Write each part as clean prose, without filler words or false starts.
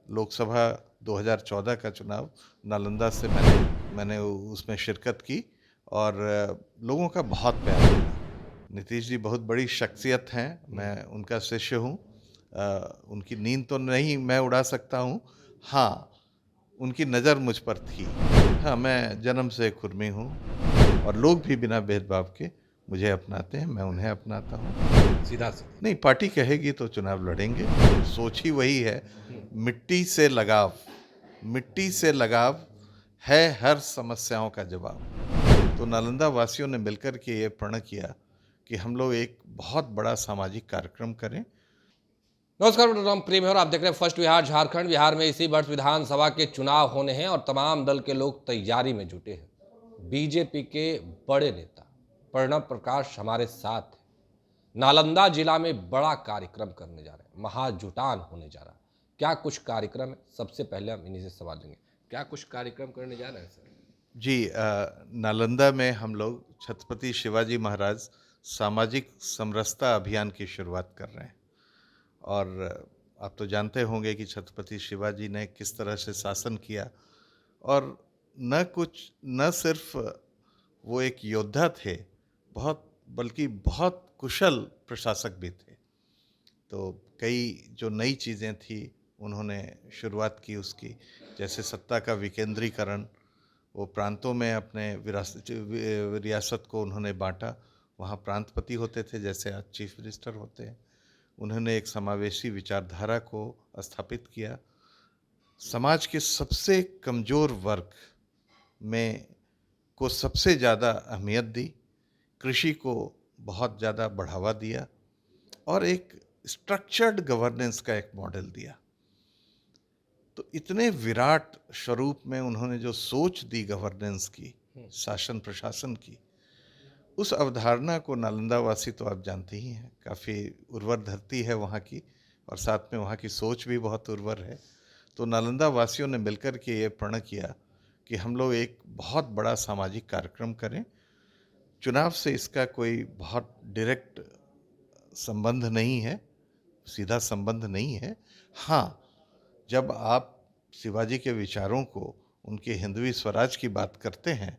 लोकसभा 2014 का चुनाव नालंदा से मैंने उसमें शिरकत की और लोगों का बहुत प्यार मिला। नीतीश जी बहुत बड़ी शख्सियत हैं, मैं उनका शिष्य हूँ। उनकी नींद तो नहीं मैं उड़ा सकता हूँ, हाँ, उनकी नज़र मुझ पर थी। हाँ, मैं जन्म से खुरमी हूँ और लोग भी बिना भेदभाव के मुझे अपनाते हैं, मैं उन्हें अपनाता हूँ। सीधा सीधा। नहीं, पार्टी कहेगी तो चुनाव लड़ेंगे, सोच ही वही है। मिट्टी से लगाव, मिट्टी से लगाव है हर समस्याओं का जवाब। तो नालंदा वासियों ने मिलकर के ये प्रण किया कि हम लोग एक बहुत बड़ा सामाजिक कार्यक्रम करें। नमस्कार, मेरा नाम प्रेम है और आप देख रहे हैं फर्स्ट बिहार झारखंड। बिहार में इसी वर्ष विधानसभा के चुनाव होने हैं और तमाम दल के लोग तैयारी में जुटे हैं। बीजेपी के बड़े नेता प्रणब प्रकाश हमारे साथ हैं। नालंदा जिला में बड़ा कार्यक्रम करने जा रहे हैं, महाजुटान होने जा रहा है। क्या कुछ कार्यक्रम है? सबसे पहले हम इन्हीं से सवाल लेंगे। क्या कुछ कार्यक्रम करने जा रहे हैं सर? जी, नालंदा में हम लोग छत्रपति शिवाजी महाराज सामाजिक समरसता अभियान की शुरुआत कर रहे हैं। और आप तो जानते होंगे कि छत्रपति शिवाजी ने किस तरह से शासन किया। और न सिर्फ वो एक योद्धा थे, बल्कि बहुत कुशल प्रशासक भी थे। तो कई जो नई चीज़ें थी उन्होंने शुरुआत की उसकी, जैसे सत्ता का विकेंद्रीकरण। वो प्रांतों में अपने रियासत को उन्होंने बांटा। वहाँ प्रांतपति होते थे जैसे आज चीफ मिनिस्टर होते हैं। उन्होंने एक समावेशी विचारधारा को स्थापित किया। समाज के सबसे कमज़ोर वर्ग में को सबसे ज़्यादा अहमियत दी, कृषि को बहुत ज़्यादा बढ़ावा दिया और एक स्ट्रक्चर्ड गवर्नेंस का एक मॉडल दिया। तो इतने विराट स्वरूप में उन्होंने जो सोच दी गवर्नेंस की, शासन प्रशासन की, उस अवधारणा को नालंदा वासी तो आप जानते ही हैं, काफ़ी उर्वर धरती है वहाँ की और साथ में वहाँ की सोच भी बहुत उर्वर है। तो नालंदा वासियों ने मिलकर के ये प्रण किया कि हम लोग एक बहुत बड़ा सामाजिक कार्यक्रम करें। चुनाव से इसका कोई बहुत डायरेक्ट संबंध नहीं है, सीधा संबंध नहीं है। हाँ, जब आप शिवाजी के विचारों को, उनके हिंदवी स्वराज की बात करते हैं,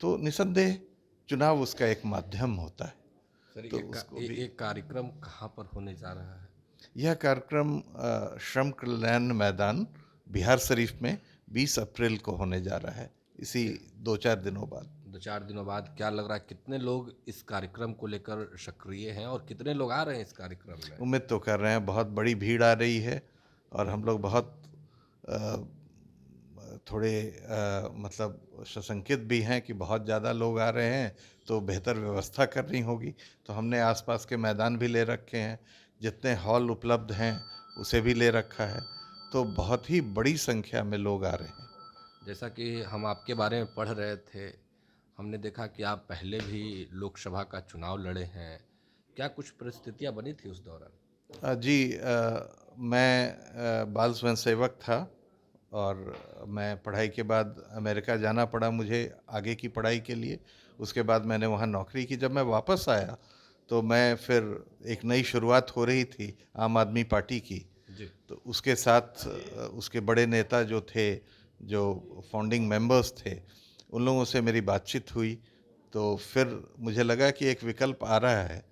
तो निसंदेह चुनाव उसका एक माध्यम होता है। सर, तो उसको भी एक कार्यक्रम कहाँ पर होने जा रहा है? यह कार्यक्रम श्रम कल्याण मैदान बिहार शरीफ में 20 अप्रैल को होने जा रहा है, इसी 2-4 दिनों बाद। 2-4 दिनों बाद क्या लग रहा है, कितने लोग इस कार्यक्रम को लेकर सक्रिय हैं और कितने लोग आ रहे हैं इस कार्यक्रम में? उम्मीद तो कर रहे हैं बहुत बड़ी भीड़ आ रही है और हम लोग बहुत अ, थोड़े मतलब सशंकित भी हैं कि बहुत ज़्यादा लोग आ रहे हैं तो बेहतर व्यवस्था करनी होगी। तो हमने आसपास के मैदान भी ले रखे हैं, जितने हॉल उपलब्ध हैं उसे भी ले रखा है। तो बहुत ही बड़ी संख्या में लोग आ रहे हैं। जैसा कि हम आपके बारे में पढ़ रहे थे, हमने देखा कि आप पहले भी लोकसभा का चुनाव लड़े हैं। क्या कुछ परिस्थितियां बनी थी उस दौरान? जी, मैं बाल स्वयंसेवक था और मैं पढ़ाई के बाद अमेरिका जाना पड़ा मुझे आगे की पढ़ाई के लिए। उसके बाद मैंने वहाँ नौकरी की। जब मैं वापस आया तो मैं फिर एक नई शुरुआत हो रही थी आम आदमी पार्टी की। जी। तो उसके साथ उसके बड़े नेता जो थे, जो फाउंडिंग मेंबर्स थे, उन लोगों से मेरी बातचीत हुई। तो फिर मुझे लगा कि एक विकल्प आ रहा है,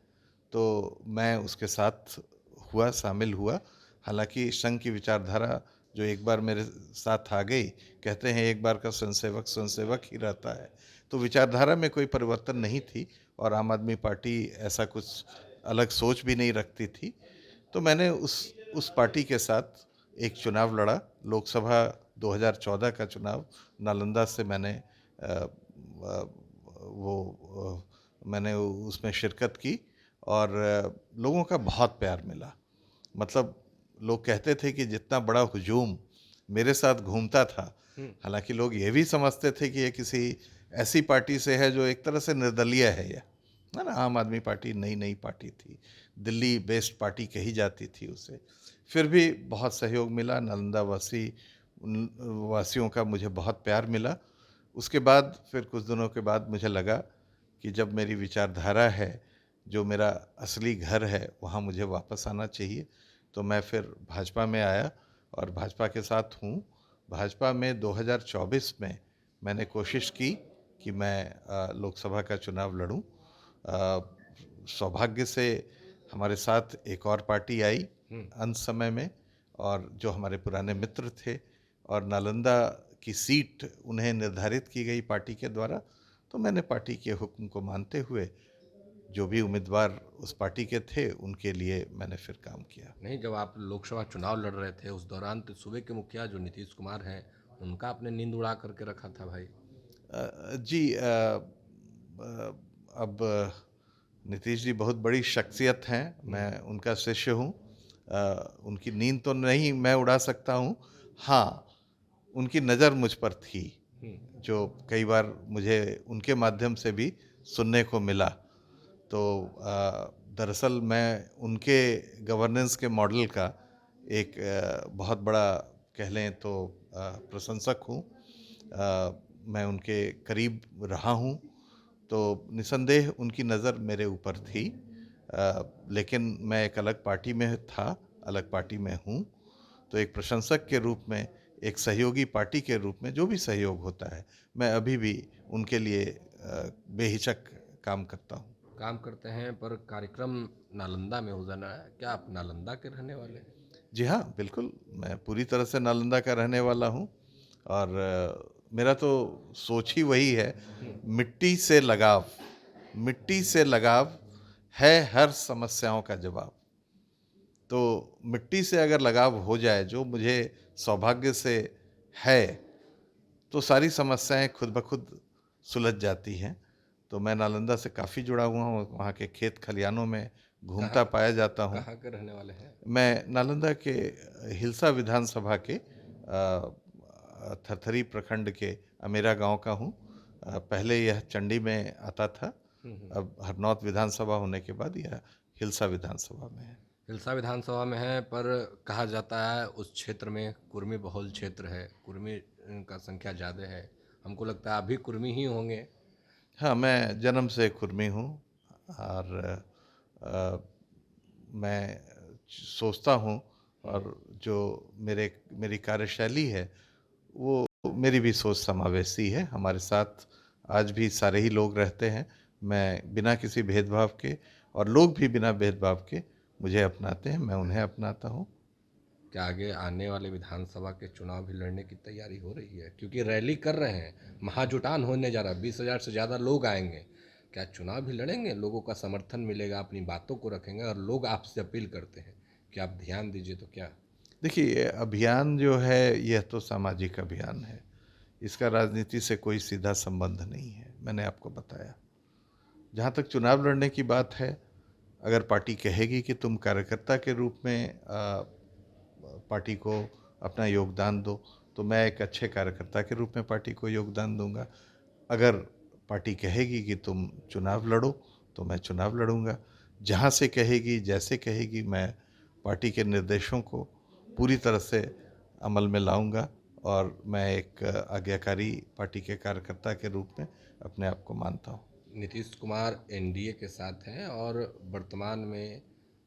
तो मैं उसके साथ शामिल हुआ। हालांकि संघ की विचारधारा जो एक बार मेरे साथ आ गई, कहते हैं एक बार का स्वयंसेवक स्वयंसेवक ही रहता है। तो विचारधारा में कोई परिवर्तन नहीं थी और आम आदमी पार्टी ऐसा कुछ अलग सोच भी नहीं रखती थी। तो मैंने उस पार्टी के साथ एक चुनाव लड़ा। लोकसभा 2014 का चुनाव नालंदा से मैंने उसमें शिरकत की और लोगों का बहुत प्यार मिला। मतलब लोग कहते थे कि जितना बड़ा हुजूम मेरे साथ घूमता था, हालांकि लोग ये भी समझते थे कि ये किसी ऐसी पार्टी से है जो एक तरह से निर्दलीय है ना। आम आदमी पार्टी नई नई पार्टी थी, दिल्ली बेस्ड पार्टी कही जाती थी उसे। फिर भी बहुत सहयोग मिला, नालंदा वासियों का मुझे बहुत प्यार मिला। उसके बाद फिर कुछ दिनों के बाद मुझे लगा कि जब मेरी विचारधारा है, जो मेरा असली घर है, वहाँ मुझे वापस आना चाहिए। तो मैं फिर भाजपा में आया और भाजपा के साथ हूँ। भाजपा में 2024 में मैंने कोशिश की कि मैं लोकसभा का चुनाव लड़ूं। सौभाग्य से हमारे साथ एक और पार्टी आई अंत समय में, और जो हमारे पुराने मित्र थे, और नालंदा की सीट उन्हें निर्धारित की गई पार्टी के द्वारा। तो मैंने पार्टी के हुक्म को मानते हुए जो भी उम्मीदवार उस पार्टी के थे उनके लिए मैंने फिर काम किया। नहीं, जब आप लोकसभा चुनाव लड़ रहे थे उस दौरान तो सूबे के मुखिया जो नीतीश कुमार हैं उनका आपने नींद उड़ा करके रखा था भाई। जी, अब नीतीश जी बहुत बड़ी शख्सियत हैं, मैं उनका शिष्य हूँ। उनकी नींद तो नहीं मैं उड़ा सकता हूँ, हाँ, उनकी नज़र मुझ पर थी, जो कई बार मुझे उनके माध्यम से भी सुनने को मिला। तो दरअसल मैं उनके गवर्नेंस के मॉडल का एक बहुत बड़ा, कह लें तो, प्रशंसक हूँ। मैं उनके करीब रहा हूँ, तो निसंदेह उनकी नज़र मेरे ऊपर थी। लेकिन मैं एक अलग पार्टी में था, अलग पार्टी में हूँ। तो एक प्रशंसक के रूप में, एक सहयोगी पार्टी के रूप में जो भी सहयोग होता है, मैं अभी भी उनके लिए बेहिचक काम करता हूँ। काम करते हैं, पर कार्यक्रम नालंदा में हो जाना है, क्या आप नालंदा के रहने वाले हैं? जी हाँ, बिल्कुल, मैं पूरी तरह से नालंदा का रहने वाला हूँ। और मेरा तो सोच ही वही है, मिट्टी से लगाव, मिट्टी से लगाव है हर समस्याओं का जवाब। तो मिट्टी से अगर लगाव हो जाए, जो मुझे सौभाग्य से है, तो सारी समस्याएं खुद ब खुद सुलझ जाती हैं। तो मैं नालंदा से काफ़ी जुड़ा हुआ हूँ, वहाँ के खेत खलिहानों में घूमता पाया जाता हूँ। कहाँ के रहने वाले हैं? मैं नालंदा के हिलसा विधानसभा के थरथरी प्रखंड के अमेरा गांव का हूँ। पहले यह चंडी में आता था, अब हरनौत विधानसभा होने के बाद यह हिलसा विधानसभा में है। हिलसा विधानसभा में है, पर कहा जाता है उस क्षेत्र में कुर्मी बहुल क्षेत्र है, कुर्मी का संख्या ज़्यादा है। हमको लगता है अभी कुर्मी ही होंगे। हाँ, मैं जन्म से कुर्मी हूँ, और मैं सोचता हूँ, और जो मेरी कार्यशैली है वो मेरी भी सोच समावेशी है। हमारे साथ आज भी सारे ही लोग रहते हैं। मैं बिना किसी भेदभाव के, और लोग भी बिना भेदभाव के मुझे अपनाते हैं, मैं उन्हें अपनाता हूँ। क्या आगे आने वाले विधानसभा के चुनाव भी लड़ने की तैयारी हो रही है? क्योंकि रैली कर रहे हैं, महाजुटान होने जा रहा है, 20,000 से ज़्यादा लोग आएंगे। क्या चुनाव भी लड़ेंगे? लोगों का समर्थन मिलेगा, अपनी बातों को रखेंगे, और लोग आपसे अपील करते हैं कि आप ध्यान दीजिए, तो क्या? देखिए, अभियान जो है यह तो सामाजिक अभियान है, इसका राजनीति से कोई सीधा संबंध नहीं है, मैंने आपको बताया। जहाँ तक चुनाव लड़ने की बात है, अगर पार्टी कहेगी कि तुम कार्यकर्ता के रूप में पार्टी को अपना योगदान दो, तो मैं एक अच्छे कार्यकर्ता के रूप में पार्टी को योगदान दूंगा। अगर पार्टी कहेगी कि तुम चुनाव लड़ो, तो मैं चुनाव लड़ूंगा। जहाँ से कहेगी, जैसे कहेगी, मैं पार्टी के निर्देशों को पूरी तरह से अमल में लाऊंगा, और मैं एक आज्ञाकारी पार्टी के कार्यकर्ता के रूप में अपने आप को मानता हूँ। नीतीश कुमार एनडीए के साथ हैं, और वर्तमान में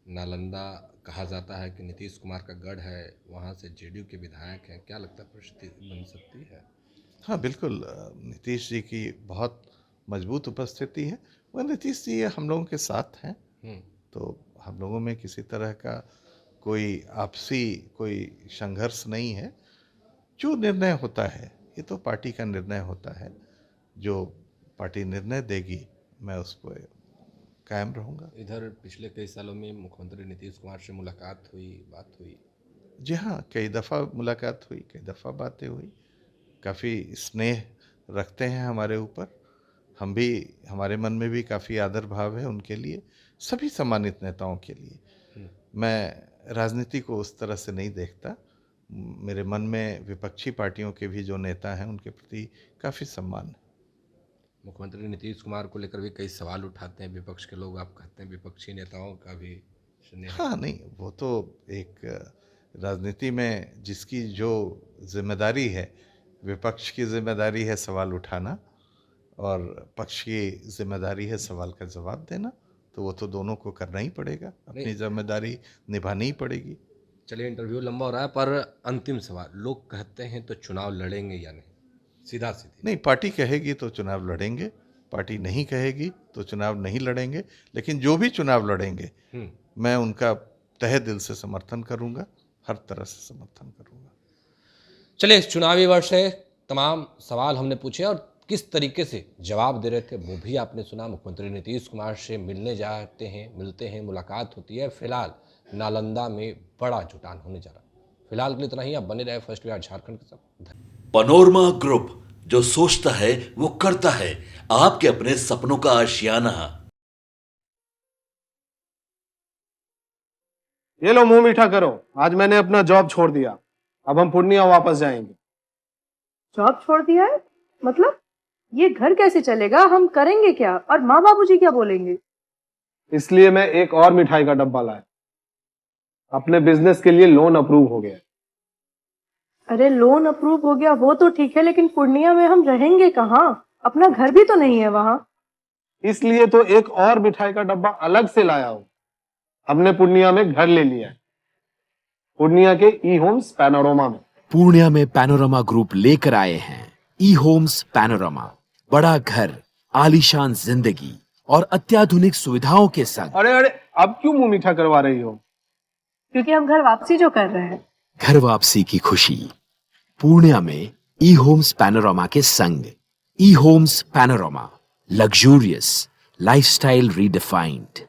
नालंदा कहा जाता है कि नीतीश कुमार का गढ़ है, वहाँ से जेडीयू के विधायक हैं। क्या लगता है परिस्थिति बन सकती है? हाँ, बिल्कुल, नीतीश जी की बहुत मजबूत उपस्थिति है। वह नीतीश जी हम लोगों के साथ हैं, तो हम लोगों में किसी तरह का कोई आपसी कोई संघर्ष नहीं है। जो निर्णय होता है, ये तो पार्टी का निर्णय होता है। जो पार्टी निर्णय देगी, मैं उस पर कायम रहूँगा। इधर पिछले कई सालों में मुख्यमंत्री नीतीश कुमार से मुलाकात हुई, बात हुई। जी हाँ, कई दफ़ा मुलाकात हुई, कई दफ़ा बातें हुई। काफ़ी स्नेह रखते हैं हमारे ऊपर। हम भी, हमारे मन में भी काफ़ी आदर भाव है उनके लिए, सभी सम्मानित नेताओं के लिए। मैं राजनीति को उस तरह से नहीं देखता। मेरे मन में विपक्षी पार्टियों के भी जो नेता हैं उनके प्रति काफ़ी सम्मान है। मुख्यमंत्री नीतीश कुमार को लेकर भी कई सवाल उठाते हैं विपक्ष के लोग। आप कहते हैं विपक्षी नेताओं का भी स्नेह है। हाँ, नहीं, वो तो एक राजनीति में जिसकी जो जिम्मेदारी है, विपक्ष की जिम्मेदारी है सवाल उठाना, और पक्ष की जिम्मेदारी है सवाल का जवाब देना। तो वो तो दोनों को करना ही पड़ेगा, नहीं, अपनी जिम्मेदारी निभानी ही पड़ेगी। चलिए, इंटरव्यू लंबा हो रहा है, पर अंतिम सवाल, लोग कहते हैं तो चुनाव लड़ेंगे या नहीं? सीधा सीधी। नहीं, पार्टी कहेगी तो चुनाव लड़ेंगे, पार्टी नहीं कहेगी तो चुनाव नहीं लड़ेंगे, लेकिन जो भी चुनाव लड़ेंगे मैं उनका तहे दिल से समर्थन करूंगा, हर तरह से समर्थन करूंगा। चलिए, इस चुनावी वर्ष है, तमाम सवाल हमने पूछे और किस तरीके से जवाब दे रहे थे वो भी आपने सुना। मुख्यमंत्री नीतीश कुमार से मिलने जाते हैं, मिलते हैं, मुलाकात होती है। फिलहाल नालंदा में बड़ा जुटान होने जा रहा है। फिलहाल के लिए इतना ही। आप बने रहे फर्स्ट बिहार झारखंड के साथ। पनोरमा ग्रुप, जो सोचता है वो करता है। आपके अपने सपनों का आशियाना। ये लो, मुंह मीठा करो। आज मैंने अपना जॉब छोड़ दिया, अब हम पूर्णिया वापस जाएंगे। जॉब छोड़ दिया है? मतलब ये घर कैसे चलेगा? हम करेंगे क्या? और माँ बाबूजी क्या बोलेंगे? इसलिए मैं एक और मिठाई का डब्बा लाया। अपने बिजनेस के लिए लोन अप्रूव हो गया। अरे लोन अप्रूव हो गया वो तो ठीक है, लेकिन पूर्णिया में हम रहेंगे कहाँ? अपना घर भी तो नहीं है वहाँ। इसलिए तो एक और मिठाई का डब्बा अलग से लाया हूँ। हमने पूर्णिया में घर ले लिया है, पूर्णिया के ई होम्स पैनोरमा में। पूर्णिया में पैनोरमा ग्रुप लेकर आए हैं ई होम्स पैनोरमा। बड़ा घर, आलीशान जिंदगी और अत्याधुनिक सुविधाओं के संग। अरे अरे, अब क्यों मुंह मीठा करवा रही हो? क्योंकि हम घर वापसी जो कर रहे हैं। घर वापसी की खुशी पूर्णिया में ई होम्स पैनोरमा के संग। E Homes Panorama, luxurious lifestyle redefined.